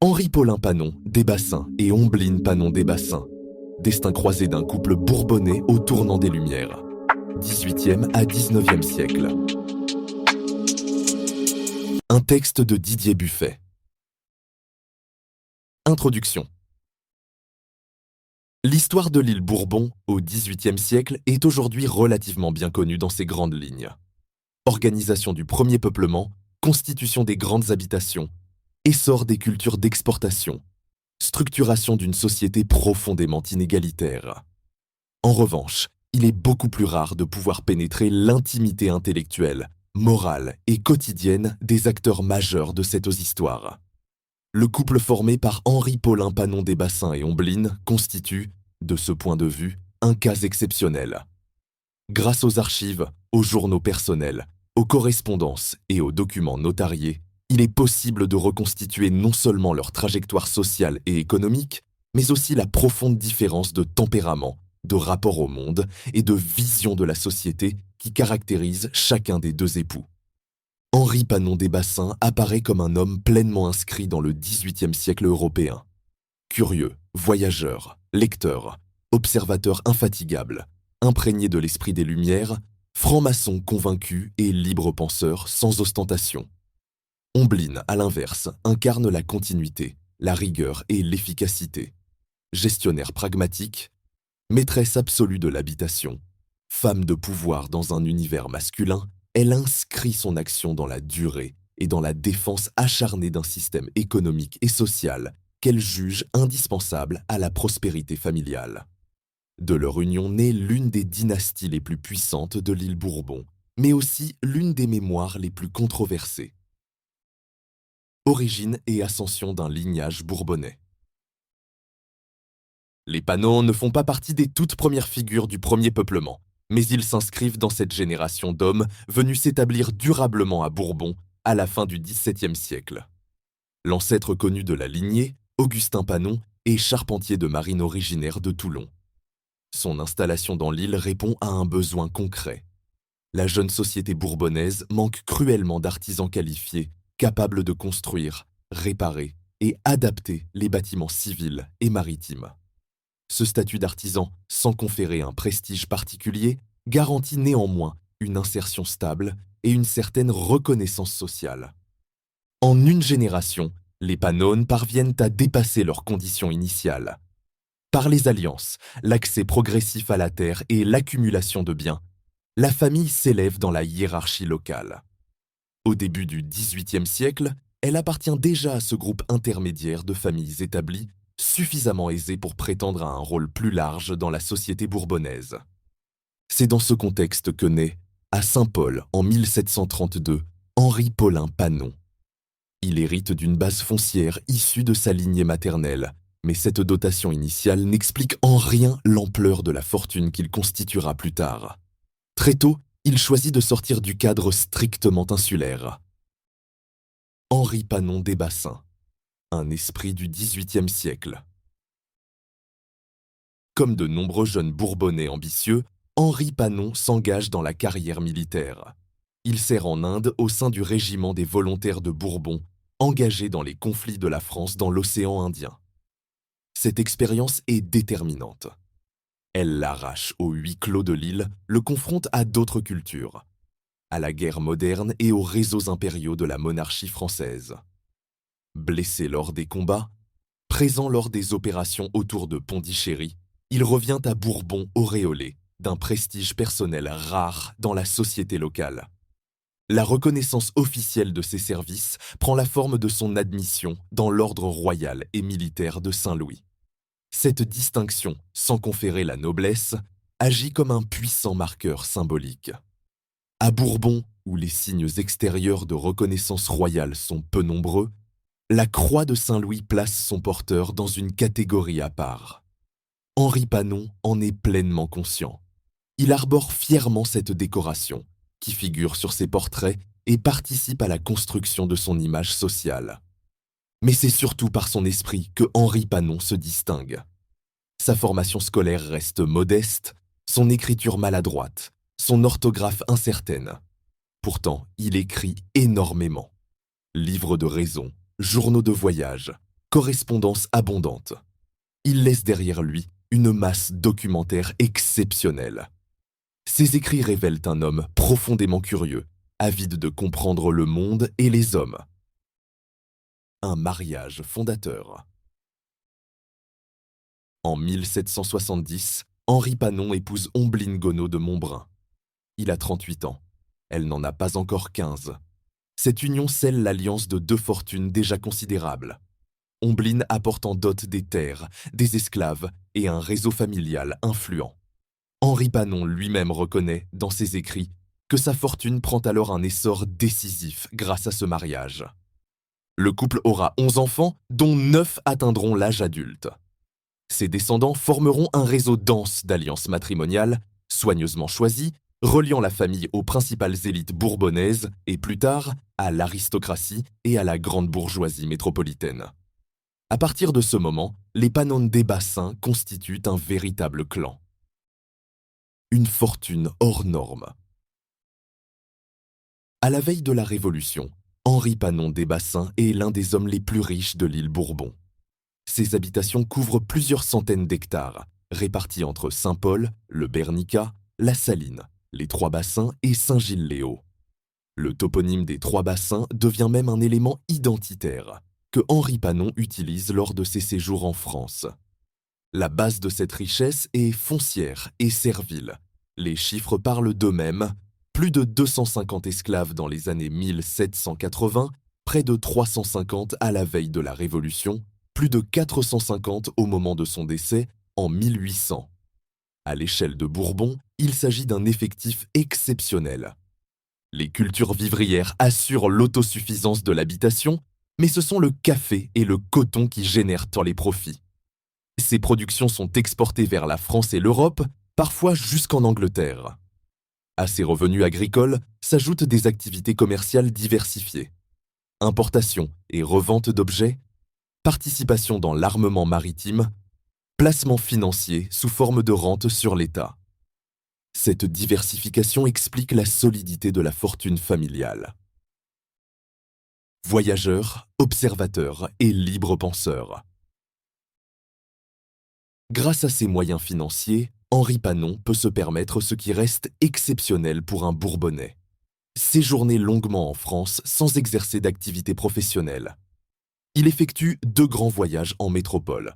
Henri-Paulin Panon des Bassins et Ombline Panon des Bassins. Destin croisé d'un couple bourbonnais au tournant des Lumières. 18e à 19e siècle. Un texte de Didier Buffet. Introduction. L'histoire de l'île Bourbon au XVIIIe siècle est aujourd'hui relativement bien connue dans ses grandes lignes. Organisation du premier peuplement, constitution des grandes habitations, essor des cultures d'exportation, structuration d'une société profondément inégalitaire. En revanche, il est beaucoup plus rare de pouvoir pénétrer l'intimité intellectuelle, morale et quotidienne des acteurs majeurs de cette histoire. Le couple formé par Henri-Paulin Panon des Bassins et Ombline constitue, de ce point de vue, un cas exceptionnel. Grâce aux archives, aux journaux personnels, aux correspondances et aux documents notariés, il est possible de reconstituer non seulement leur trajectoire sociale et économique, mais aussi la profonde différence de tempérament, de rapport au monde et de vision de la société qui caractérise chacun des deux époux. Henri Panon des Bassins apparaît comme un homme pleinement inscrit dans le XVIIIe siècle européen. Curieux, voyageur, lecteur, observateur infatigable, imprégné de l'esprit des Lumières, franc-maçon convaincu et libre penseur sans ostentation. Ombline, à l'inverse, incarne la continuité, la rigueur et l'efficacité. Gestionnaire pragmatique, maîtresse absolue de l'habitation, femme de pouvoir dans un univers masculin, elle inscrit son action dans la durée et dans la défense acharnée d'un système économique et social qu'elle juge indispensable à la prospérité familiale. De leur union naît l'une des dynasties les plus puissantes de l'île Bourbon, mais aussi l'une des mémoires les plus controversées. Origine et ascension d'un lignage bourbonnais. Les Panon ne font pas partie des toutes premières figures du premier peuplement, mais ils s'inscrivent dans cette génération d'hommes venus s'établir durablement à Bourbon à la fin du XVIIe siècle. L'ancêtre connu de la lignée, Augustin Panon, est charpentier de marine originaire de Toulon. Son installation dans l'île répond à un besoin concret. La jeune société bourbonnaise manque cruellement d'artisans qualifiés, capables de construire, réparer et adapter les bâtiments civils et maritimes. Ce statut d'artisan, sans conférer un prestige particulier, garantit néanmoins une insertion stable et une certaine reconnaissance sociale. En une génération, les Panon parviennent à dépasser leurs conditions initiales. Par les alliances, l'accès progressif à la terre et l'accumulation de biens, la famille s'élève dans la hiérarchie locale. Au début du XVIIIe siècle, elle appartient déjà à ce groupe intermédiaire de familles établies, suffisamment aisées pour prétendre à un rôle plus large dans la société bourbonnaise. C'est dans ce contexte que naît, à Saint-Paul en 1732, Henri-Paulin Panon. Il hérite d'une base foncière issue de sa lignée maternelle, mais cette dotation initiale n'explique en rien l'ampleur de la fortune qu'il constituera plus tard. Très tôt, il choisit de sortir du cadre strictement insulaire. Henri Panon des Bassins, un esprit du XVIIIe siècle. Comme de nombreux jeunes Bourbonnais ambitieux, Henri Panon s'engage dans la carrière militaire. Il sert en Inde au sein du régiment des volontaires de Bourbon, engagé dans les conflits de la France dans l'océan Indien. Cette expérience est déterminante. Elle l'arrache au huis clos de l'île, le confronte à d'autres cultures, à la guerre moderne et aux réseaux impériaux de la monarchie française. Blessé lors des combats, présent lors des opérations autour de Pondichéry, il revient à Bourbon auréolé d'un prestige personnel rare dans la société locale. La reconnaissance officielle de ses services prend la forme de son admission dans l'ordre royal et militaire de Saint-Louis. Cette distinction, sans conférer la noblesse, agit comme un puissant marqueur symbolique. À Bourbon, où les signes extérieurs de reconnaissance royale sont peu nombreux, la croix de Saint-Louis place son porteur dans une catégorie à part. Henri Panon en est pleinement conscient. Il arbore fièrement cette décoration, qui figure sur ses portraits et participe à la construction de son image sociale. Mais c'est surtout par son esprit que Henri Panon se distingue. Sa formation scolaire reste modeste, son écriture maladroite, son orthographe incertaine. Pourtant, il écrit énormément. Livres de raison, journaux de voyage, correspondances abondantes. Il laisse derrière lui une masse documentaire exceptionnelle. Ses écrits révèlent un homme profondément curieux, avide de comprendre le monde et les hommes. Un mariage fondateur. En 1770, Henri Panon épouse Ombline Gonod de Montbrun. Il a 38 ans. Elle n'en a pas encore 15. Cette union scelle l'alliance de deux fortunes déjà considérables. Ombline apporte en dot des terres, des esclaves et un réseau familial influent. Henri Panon lui-même reconnaît, dans ses écrits, que sa fortune prend alors un essor décisif grâce à ce mariage. Le couple aura 11 enfants, dont 9 atteindront l'âge adulte. Ses descendants formeront un réseau dense d'alliances matrimoniales, soigneusement choisies, reliant la famille aux principales élites bourbonnaises et plus tard à l'aristocratie et à la grande bourgeoisie métropolitaine. À partir de ce moment, les Panon des Bassins constituent un véritable clan. Une fortune hors norme. À la veille de la Révolution, Henri Panon des Bassins est l'un des hommes les plus riches de l'île Bourbon. Ses habitations couvrent plusieurs centaines d'hectares, répartis entre Saint-Paul, le Bernica, la Saline, les Trois-Bassins et Saint-Gilles-les-Hauts. Le toponyme des Trois-Bassins devient même un élément identitaire que Henri Panon utilise lors de ses séjours en France. La base de cette richesse est foncière et servile. Les chiffres parlent d'eux-mêmes. Plus de 250 esclaves dans les années 1780, près de 350 à la veille de la Révolution, plus de 450 au moment de son décès en 1800. À l'échelle de Bourbon, il s'agit d'un effectif exceptionnel. Les cultures vivrières assurent l'autosuffisance de l'habitation, mais ce sont le café et le coton qui génèrent tant les profits. Ces productions sont exportées vers la France et l'Europe, parfois jusqu'en Angleterre. À ces revenus agricoles s'ajoutent des activités commerciales diversifiées. Importation et revente d'objets, participation dans l'armement maritime, placement financier sous forme de rente sur l'État. Cette diversification explique la solidité de la fortune familiale. Voyageur, observateur et libre penseur. Grâce à ses moyens financiers, Henri Panon peut se permettre ce qui reste exceptionnel pour un Bourbonnais. Séjourner longuement en France sans exercer d'activité professionnelle. Il effectue 2 grands voyages en métropole.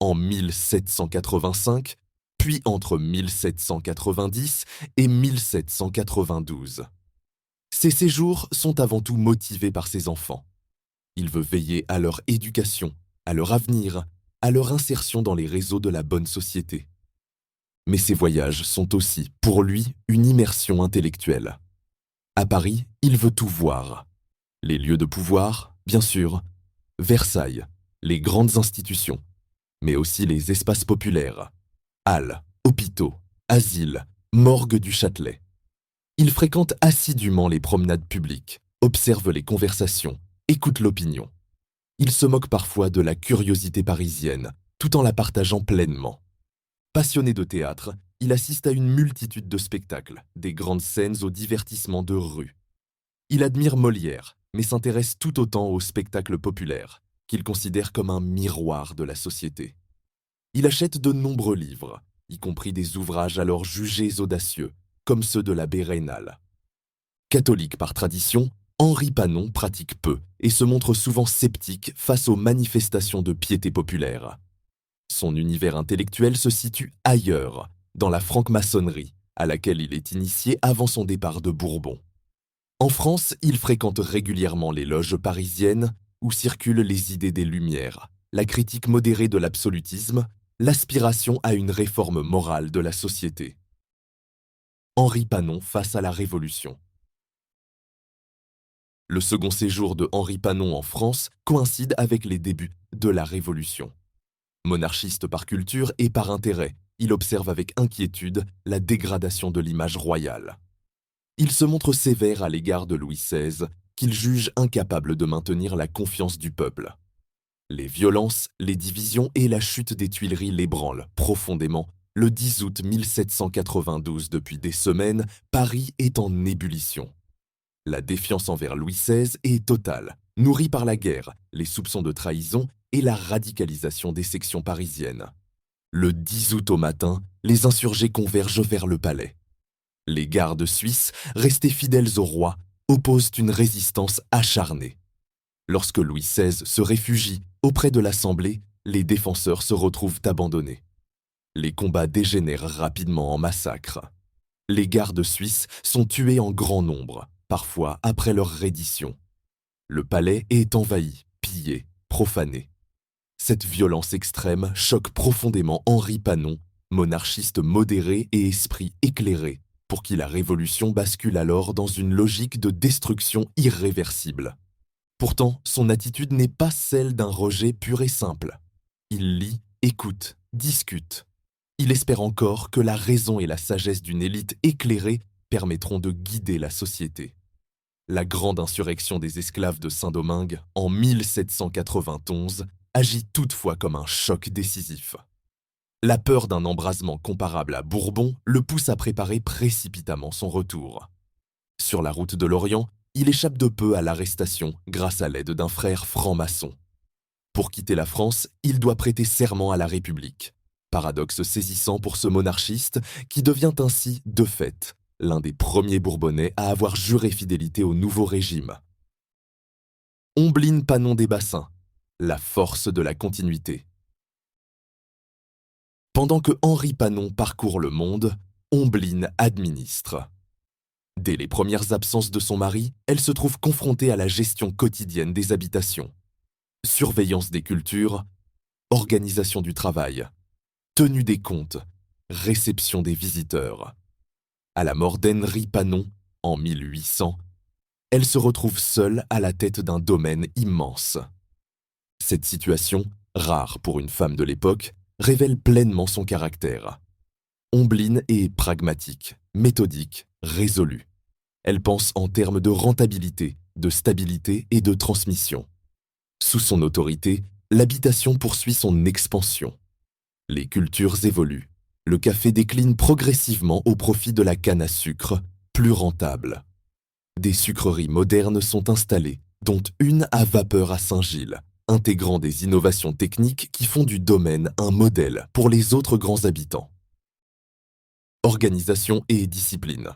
En 1785, puis entre 1790 et 1792. Ces séjours sont avant tout motivés par ses enfants. Il veut veiller à leur éducation, à leur avenir, à leur insertion dans les réseaux de la bonne société. Mais ces voyages sont aussi, pour lui, une immersion intellectuelle. À Paris, il veut tout voir. Les lieux de pouvoir, bien sûr, Versailles, les grandes institutions, mais aussi les espaces populaires, halles, hôpitaux, asiles, morgues du Châtelet. Il fréquente assidûment les promenades publiques, observe les conversations, écoute l'opinion. Il se moque parfois de la curiosité parisienne, tout en la partageant pleinement. Passionné de théâtre, il assiste à une multitude de spectacles, des grandes scènes aux divertissements de rue. Il admire Molière, mais s'intéresse tout autant aux spectacles populaires, qu'il considère comme un miroir de la société. Il achète de nombreux livres, y compris des ouvrages alors jugés audacieux, comme ceux de l'abbé Raynal. Catholique par tradition, Henri Panon pratique peu et se montre souvent sceptique face aux manifestations de piété populaire. Son univers intellectuel se situe ailleurs, dans la franc-maçonnerie, à laquelle il est initié avant son départ de Bourbon. En France, il fréquente régulièrement les loges parisiennes où circulent les idées des Lumières, la critique modérée de l'absolutisme, l'aspiration à une réforme morale de la société. Henri Panon face à la Révolution. Le second séjour de Henri Panon en France coïncide avec les débuts de la Révolution. Monarchiste par culture et par intérêt, il observe avec inquiétude la dégradation de l'image royale. Il se montre sévère à l'égard de Louis XVI, qu'il juge incapable de maintenir la confiance du peuple. Les violences, les divisions et la chute des Tuileries l'ébranlent profondément. Le 10 août 1792, depuis des semaines, Paris est en ébullition. La défiance envers Louis XVI est totale, nourrie par la guerre, les soupçons de trahison et la radicalisation des sections parisiennes. Le 10 août au matin, les insurgés convergent vers le palais. Les gardes suisses, restés fidèles au roi, opposent une résistance acharnée. Lorsque Louis XVI se réfugie auprès de l'Assemblée, les défenseurs se retrouvent abandonnés. Les combats dégénèrent rapidement en massacres. Les gardes suisses sont tués en grand nombre, parfois après leur reddition. Le palais est envahi, pillé, profané. Cette violence extrême choque profondément Henri Panon, monarchiste modéré et esprit éclairé, pour qui la Révolution bascule alors dans une logique de destruction irréversible. Pourtant, son attitude n'est pas celle d'un rejet pur et simple. Il lit, écoute, discute. Il espère encore que la raison et la sagesse d'une élite éclairée permettront de guider la société. La grande insurrection des esclaves de Saint-Domingue, en 1791, agit toutefois comme un choc décisif. La peur d'un embrasement comparable à Bourbon le pousse à préparer précipitamment son retour. Sur la route de l'Orient, il échappe de peu à l'arrestation grâce à l'aide d'un frère franc-maçon. Pour quitter la France, il doit prêter serment à la République. Paradoxe saisissant pour ce monarchiste qui devient ainsi, de fait, l'un des premiers Bourbonnais à avoir juré fidélité au nouveau régime. Ombline Panon des Bassins, la force de la continuité. Pendant que Henri Panon parcourt le monde, Ombline administre. Dès les premières absences de son mari, elle se trouve confrontée à la gestion quotidienne des habitations. Surveillance des cultures, organisation du travail, tenue des comptes, réception des visiteurs. À la mort d'Henri Panon, en 1800, elle se retrouve seule à la tête d'un domaine immense. Cette situation, rare pour une femme de l'époque, révèle pleinement son caractère. Ombline est pragmatique, méthodique, résolue. Elle pense en termes de rentabilité, de stabilité et de transmission. Sous son autorité, l'habitation poursuit son expansion. Les cultures évoluent. Le café décline progressivement au profit de la canne à sucre, plus rentable. Des sucreries modernes sont installées, dont une à vapeur à Saint-Gilles, intégrant des innovations techniques qui font du domaine un modèle pour les autres grands habitants. Organisation et discipline.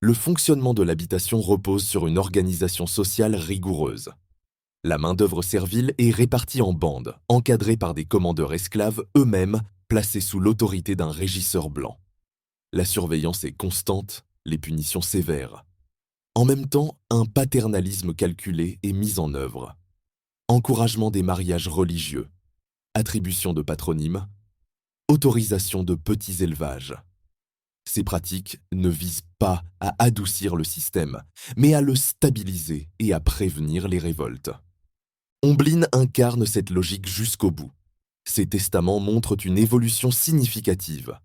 Le fonctionnement de l'habitation repose sur une organisation sociale rigoureuse. La main-d'œuvre servile est répartie en bandes, encadrées par des commandeurs esclaves eux-mêmes placés sous l'autorité d'un régisseur blanc. La surveillance est constante, les punitions sévères. En même temps, un paternalisme calculé est mis en œuvre. Encouragement des mariages religieux, attribution de patronymes, autorisation de petits élevages. Ces pratiques ne visent pas à adoucir le système, mais à le stabiliser et à prévenir les révoltes. Ombline incarne cette logique jusqu'au bout. Ses testaments montrent une évolution significative.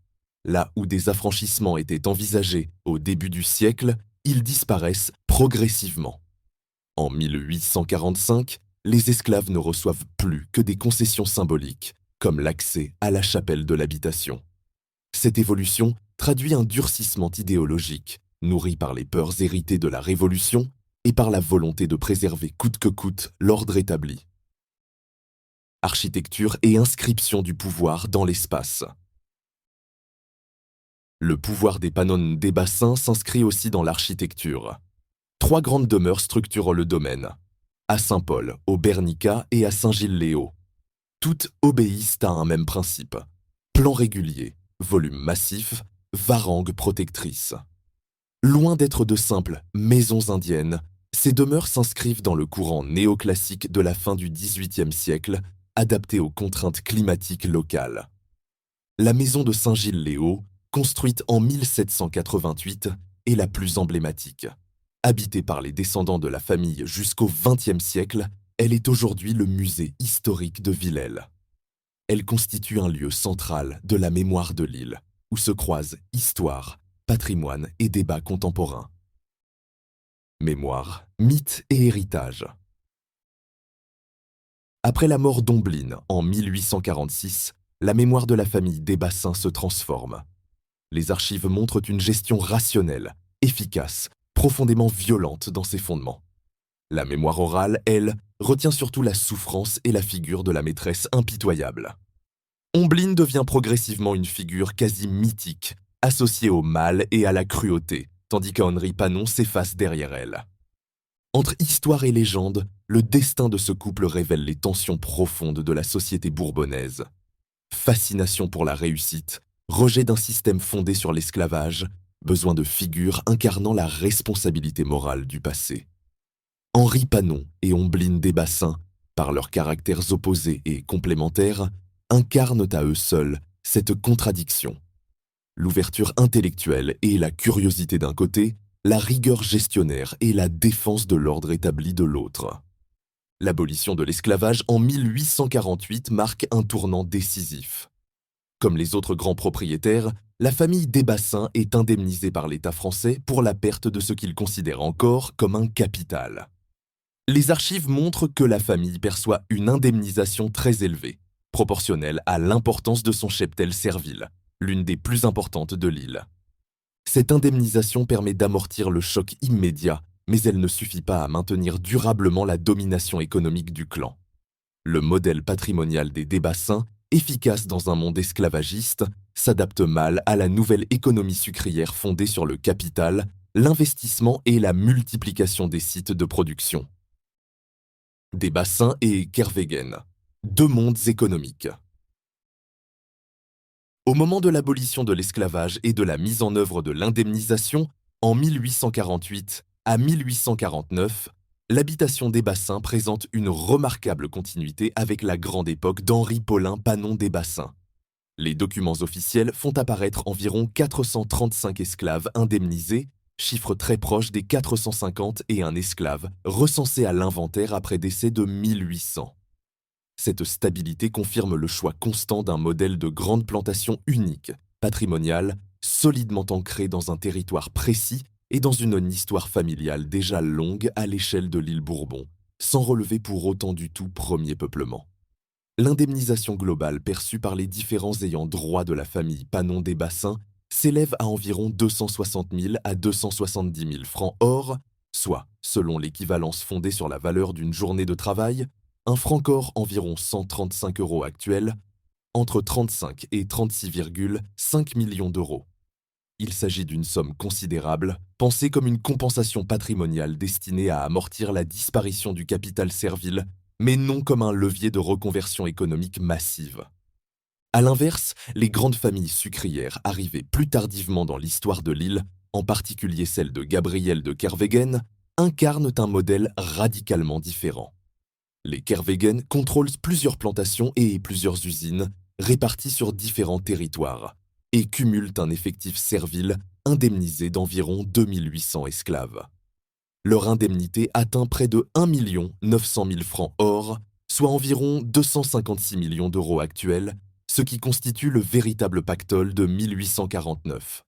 Là où des affranchissements étaient envisagés au début du siècle, ils disparaissent progressivement. En 1845, les esclaves ne reçoivent plus que des concessions symboliques, comme l'accès à la chapelle de l'habitation. Cette évolution traduit un durcissement idéologique, nourri par les peurs héritées de la Révolution et par la volonté de préserver coûte que coûte l'ordre établi. Architecture et inscription du pouvoir dans l'espace. Le pouvoir des Panones des Bassins s'inscrit aussi dans l'architecture. 3 grandes demeures structurent le domaine, à Saint-Paul, au Bernica et à Saint-Gilles-les-Hauts. Toutes obéissent à un même principe. Plan régulier, volume massif, varangue protectrice. Loin d'être de simples maisons indiennes, ces demeures s'inscrivent dans le courant néoclassique de la fin du XVIIIe siècle, adapté aux contraintes climatiques locales. La maison de Saint-Gilles-les-Hauts, construite en 1788, est la plus emblématique. Habitée par les descendants de la famille jusqu'au XXe siècle, elle est aujourd'hui le musée historique de Villèle. Elle constitue un lieu central de la mémoire de l'île, où se croisent histoire, patrimoine et débats contemporains. Mémoire, mythe et héritage. Après la mort d'Ombline en 1846, la mémoire de la famille des Bassins se transforme. Les archives montrent une gestion rationnelle, efficace, profondément violente dans ses fondements. La mémoire orale, elle, retient surtout la souffrance et la figure de la maîtresse impitoyable. Ombline devient progressivement une figure quasi mythique, associée au mal et à la cruauté, tandis qu'Henri Panon s'efface derrière elle. Entre histoire et légende, le destin de ce couple révèle les tensions profondes de la société bourbonnaise. Fascination pour la réussite, rejet d'un système fondé sur l'esclavage, besoin de figures incarnant la responsabilité morale du passé. Henri Panon et Ombline Desbassins, par leurs caractères opposés et complémentaires, incarnent à eux seuls cette contradiction. L'ouverture intellectuelle et la curiosité d'un côté, la rigueur gestionnaire et la défense de l'ordre établi de l'autre. L'abolition de l'esclavage en 1848 marque un tournant décisif. Comme les autres grands propriétaires, la famille Desbassins est indemnisée par l'État français pour la perte de ce qu'il considère encore comme un capital. Les archives montrent que la famille perçoit une indemnisation très élevée, proportionnelle à l'importance de son cheptel servile, l'une des plus importantes de l'île. Cette indemnisation permet d'amortir le choc immédiat, mais elle ne suffit pas à maintenir durablement la domination économique du clan. Le modèle patrimonial des Desbassins, efficace dans un monde esclavagiste, s'adapte mal à la nouvelle économie sucrière fondée sur le capital, l'investissement et la multiplication des sites de production. Desbassins et Kervegen, deux mondes économiques. Au moment de l'abolition de l'esclavage et de la mise en œuvre de l'indemnisation, en 1848 à 1849, l'habitation Desbassins présente une remarquable continuité avec la grande époque d'Henri Paulin Panon Desbassins. Les documents officiels font apparaître environ 435 esclaves indemnisés, chiffre très proche des 451 esclaves recensés à l'inventaire après décès de 1800. Cette stabilité confirme le choix constant d'un modèle de grande plantation unique, patrimoniale, solidement ancré dans un territoire précis et dans une histoire familiale déjà longue à l'échelle de l'île Bourbon, sans relever pour autant du tout premier peuplement. L'indemnisation globale perçue par les différents ayants droit de la famille Panon Desbassins s'élève à environ 260 000 à 270 000 francs or, soit, selon l'équivalence fondée sur la valeur d'une journée de travail, un franc or environ 135 € actuels, entre 35 et 36,5 millions d'euros. Il s'agit d'une somme considérable, pensée comme une compensation patrimoniale destinée à amortir la disparition du capital servile, mais non comme un levier de reconversion économique massive. A l'inverse, les grandes familles sucrières arrivées plus tardivement dans l'histoire de l'île, en particulier celle de Gabriel de Kervegen, incarnent un modèle radicalement différent. Les Kervegen contrôlent plusieurs plantations et plusieurs usines, réparties sur différents territoires, et cumulent un effectif servile indemnisé d'environ 2800 esclaves. Leur indemnité atteint près de 1 900 000 francs or, soit environ 256 millions d'euros actuels, ce qui constitue le véritable pactole de 1849.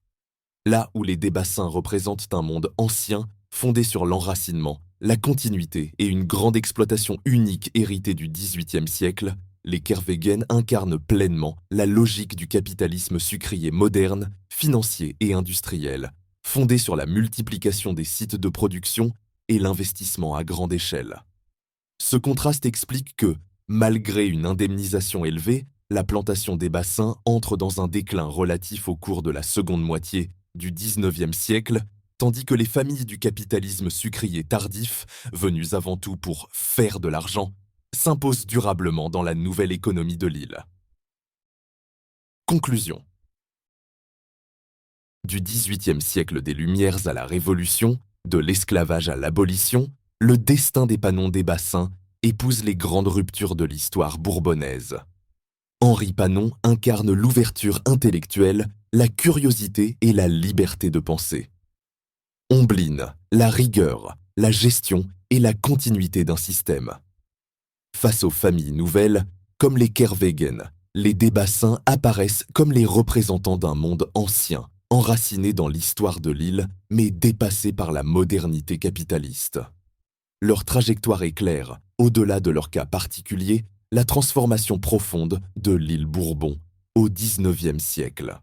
Là où les Desbassins représentent un monde ancien, fondé sur l'enracinement, la continuité et une grande exploitation unique héritée du XVIIIe siècle, les Kervegen incarnent pleinement la logique du capitalisme sucrier moderne, financier et industriel, fondé sur la multiplication des sites de production et l'investissement à grande échelle. Ce contraste explique que, malgré une indemnisation élevée, la plantation Desbassins entre dans un déclin relatif au cours de la seconde moitié du XIXe siècle, tandis que les familles du capitalisme sucrier tardif, venues avant tout pour faire de l'argent, s'imposent durablement dans la nouvelle économie de l'île. Conclusion. Du XVIIIe siècle des Lumières à la Révolution, de l'esclavage à l'abolition, le destin des Panon Desbassins épouse les grandes ruptures de l'histoire bourbonnaise. Henri Panon incarne l'ouverture intellectuelle, la curiosité et la liberté de penser. Ombline, la rigueur, la gestion et la continuité d'un système. Face aux familles nouvelles, comme les Kervegen, les Desbassins apparaissent comme les représentants d'un monde ancien, enraciné dans l'histoire de l'île, mais dépassé par la modernité capitaliste. Leur trajectoire est claire, au-delà de leur cas particulier, la transformation profonde de l'île Bourbon au XIXe siècle.